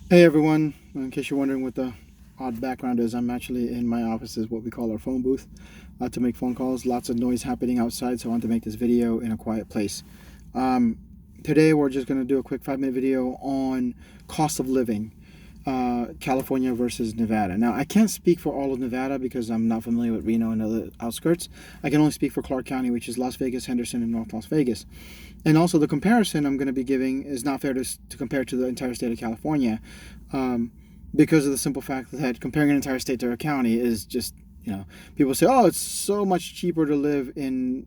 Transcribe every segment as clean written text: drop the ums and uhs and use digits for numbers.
Hey everyone, in case you're wondering what the odd background is, I'm actually in my office, is what we call our phone booth, to make phone calls. Lots of noise happening outside, so I want to make this video in a quiet place. Um, Today we're just going to do a quick 5-minute video on cost of living, California versus Nevada. Now, I can't speak for all of Nevada because I'm not familiar with Reno and other outskirts. I can only speak for Clark County, which is Las Vegas, Henderson, and North Las Vegas. And also, the comparison I'm going to be giving is not fair to compare to the entire state of California, um, because of the simple fact that comparing an entire state to a county is just, people say, oh, it's so much cheaper to live in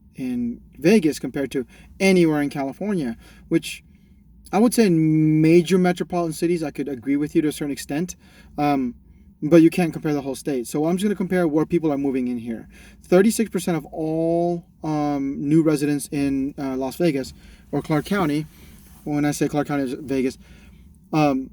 Vegas compared to anywhere in California, which I would say in major metropolitan cities, I could agree with you to a certain extent. But you can't compare the whole state. So I'm just going to compare where people are moving in here. 36% of all new residents in Las Vegas or Clark County, when I say Clark County is Vegas, um,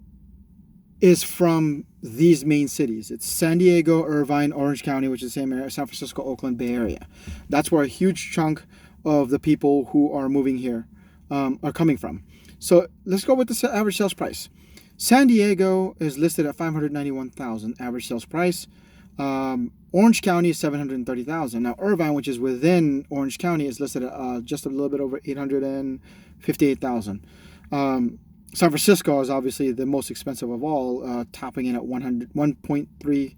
is from these main cities. It's San Diego, Irvine, Orange County, which is the same area, San Francisco, Oakland, Bay Area. That's where a huge chunk of the people who are moving here are coming from. So let's go with the average sales price. San Diego is listed at $591,000 average sales price. Orange County is $730,000. Now Irvine, which is within Orange County, is listed at just a little bit over $858,000. San Francisco is obviously the most expensive of all, topping in at 1.35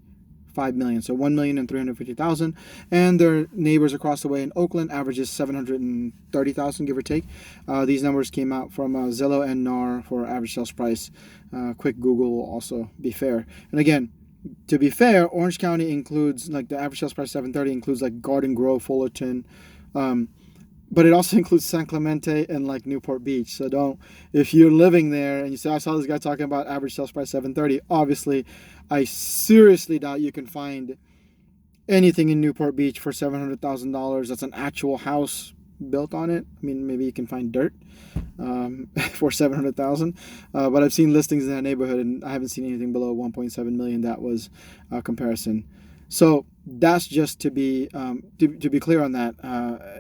million, so 1,350,000, and their neighbors across the way in Oakland averages 730,000, give or take. These numbers came out from Zillow and NAR for average sales price. Quick Google will also be fair. And again, to be fair, Orange County includes, like, the average sales price 730 includes like Garden Grove, Fullerton, but it also includes San Clemente and like Newport Beach. So don't, if you're living there and you say, I saw this guy talking about average sales price 730, obviously I seriously doubt you can find anything in Newport Beach for $700,000 that's an actual house built on it. I mean, maybe you can find dirt for 700,000, but I've seen listings in that neighborhood and I haven't seen anything below 1.7 million. That was a comparison. So that's just to be clear on that.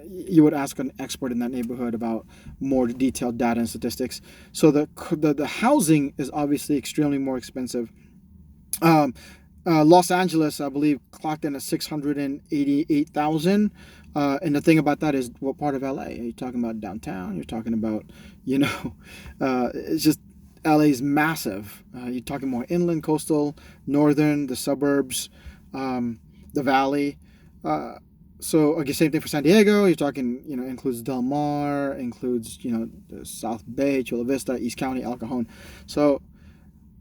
You would ask an expert in that neighborhood about more detailed data and statistics. So the housing is obviously extremely more expensive. Los Angeles, I believe, clocked in at 688,000. And the thing about that is, what part of LA? Are you talking about downtown? You're talking about, it's just, LA is massive. You're talking more inland, coastal, northern, the suburbs, the valley. So again, same thing for San Diego. You're talking, includes Del Mar, includes, the South Bay, Chula Vista, East County, El Cajon. So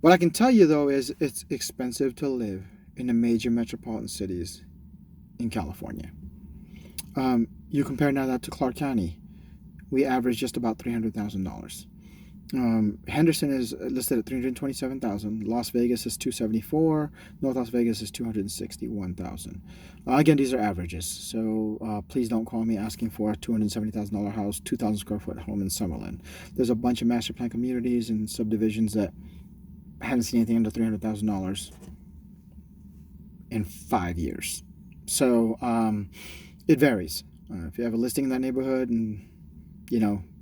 what I can tell you, though, is it's expensive to live in the major metropolitan cities in California. You compare now that to Clark County, we average just about $300,000. Henderson is listed at $327,000. Las Vegas is $274,000. North Las Vegas is $261,000. Again, these are averages, so please don't call me asking for a $270,000 house, 2,000 square foot home in Summerlin. There's a bunch of master plan communities and subdivisions that haven't seen anything under $300,000 in 5 years. So it varies. If you have a listing in that neighborhood and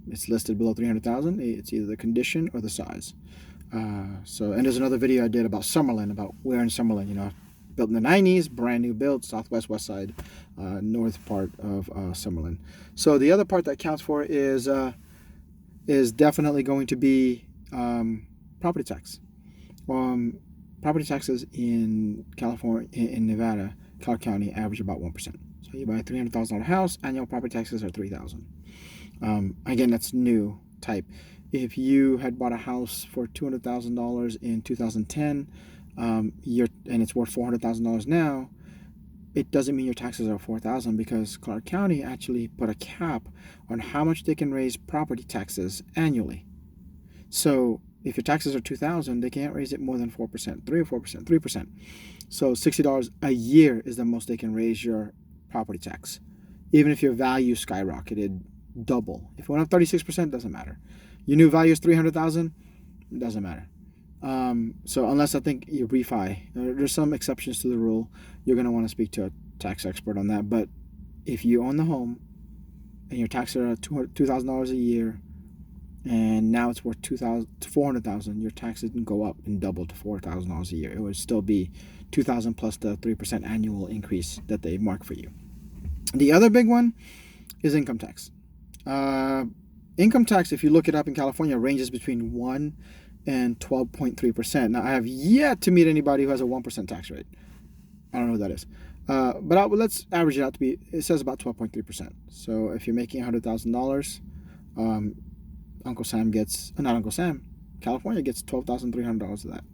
it's listed below 300,000, it's either the condition or the size. And there's another video I did about Summerlin, about where in Summerlin, built in the 90s, brand new build, southwest, west side, north part of Summerlin. So the other part that counts for is definitely going to be property tax. Property taxes in California, in Nevada, Clark County, average about 1%. So you buy a $300,000 house, annual property taxes are $3,000. Again, that's new type. If you had bought a house for $200,000 in 2010, and it's worth $400,000 now, it doesn't mean your taxes are $4,000, because Clark County actually put a cap on how much they can raise property taxes annually. So if your taxes are $2,000, they can't raise it more than 4%, 3 or 4%, 3%. So $60 a year is the most they can raise your property tax, even if your value skyrocketed double. If it went up 36%, doesn't matter. Your new value is $300,000, doesn't matter. So unless, I think, you refi, there's some exceptions to the rule. You're going to want to speak to a tax expert on that. But if you own the home and your taxes are $2,000 a year, and now it's worth 2,000 to 400,000. Your tax didn't go up and double to $4,000 a year. It would still be 2,000 plus the 3% annual increase that they mark for you. The other big one is income tax. Income tax, if you look it up in California, ranges between 1 and 12.3%. Now, I have yet to meet anybody who has a 1% tax rate. I don't know who that is. But let's average it out to be, it says about 12.3%. So if you're making $100,000, Uncle Sam gets, not Uncle Sam, California gets $12,300 of that.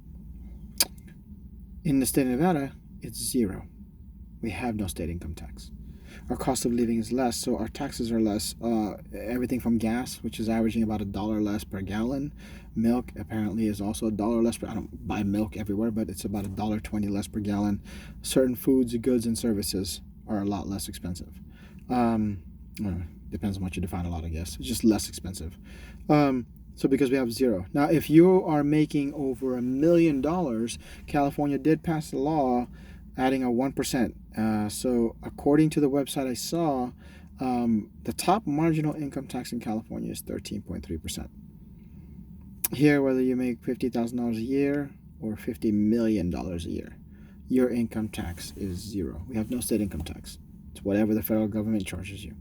In the state of Nevada, it's zero. We have no state income tax. Our cost of living is less, so our taxes are less. Everything from gas, which is averaging about $1 less per gallon. Milk apparently is also $1 less per. I don't buy milk everywhere, but it's about $1.20 less per gallon. Certain foods, goods, and services are a lot less expensive. Depends on what you define a lot, I guess. It's just less expensive. So because we have zero. Now, if you are making over $1 million, California did pass a law adding a 1%. So according to the website I saw, the top marginal income tax in California is 13.3%. Here, whether you make $50,000 a year or $50 million a year, your income tax is zero. We have no state income tax. It's whatever the federal government charges you.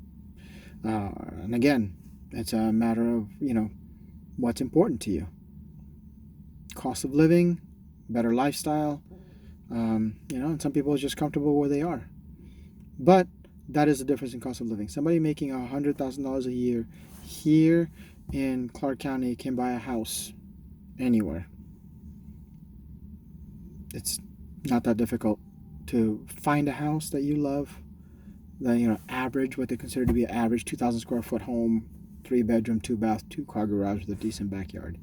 And again, it's a matter of, what's important to you. Cost of living, better lifestyle. And some people are just comfortable where they are. But that is the difference in cost of living. Somebody making $100,000 a year here in Clark County can buy a house anywhere. It's not that difficult to find a house that you love. The average, what they consider to be an average 2,000 square foot home, 3-bedroom, 2-bath, 2-car garage with a decent backyard.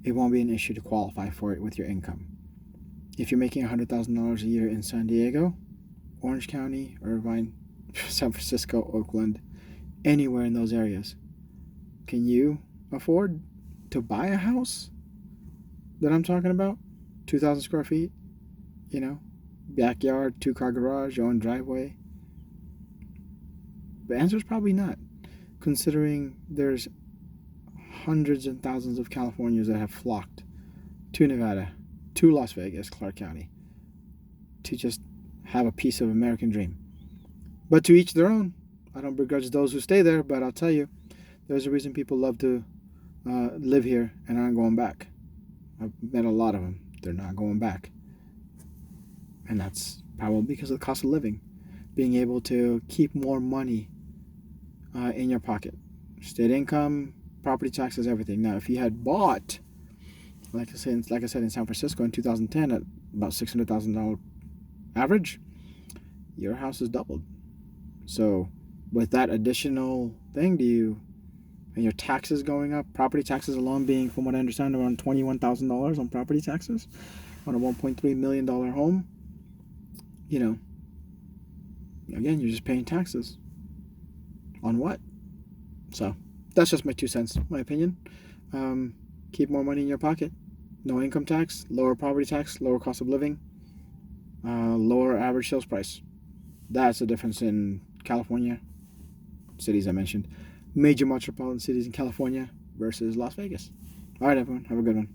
It won't be an issue to qualify for it with your income. If you're making $100,000 a year in San Diego, Orange County, Irvine, San Francisco, Oakland, anywhere in those areas, can you afford to buy a house that I'm talking about? 2,000 square feet, backyard, 2-car garage, your own driveway? The answer is probably not, considering there's hundreds and thousands of Californians that have flocked to Nevada, to Las Vegas, Clark County, to just have a piece of American dream. But to each their own. I don't begrudge those who stay there, but I'll tell you, there's a reason people love to live here and aren't going back. I've met a lot of them. They're not going back. And that's probably because of the cost of living. Being able to keep more money in your pocket. State income, property taxes, everything. Now, if you had bought, like I said in San Francisco in 2010 at about $600,000 average, your house is doubled. So with that additional thing, and your taxes going up, property taxes alone being, from what I understand, around $21,000 on property taxes on a $1.3 million home, again, you're just paying taxes. On what? So that's just my 2 cents, my opinion. Keep more money in your pocket. No income tax, lower property tax, lower cost of living, lower average sales price. That's the difference in California, cities I mentioned, major metropolitan cities in California versus Las Vegas. All right, everyone, have a good one.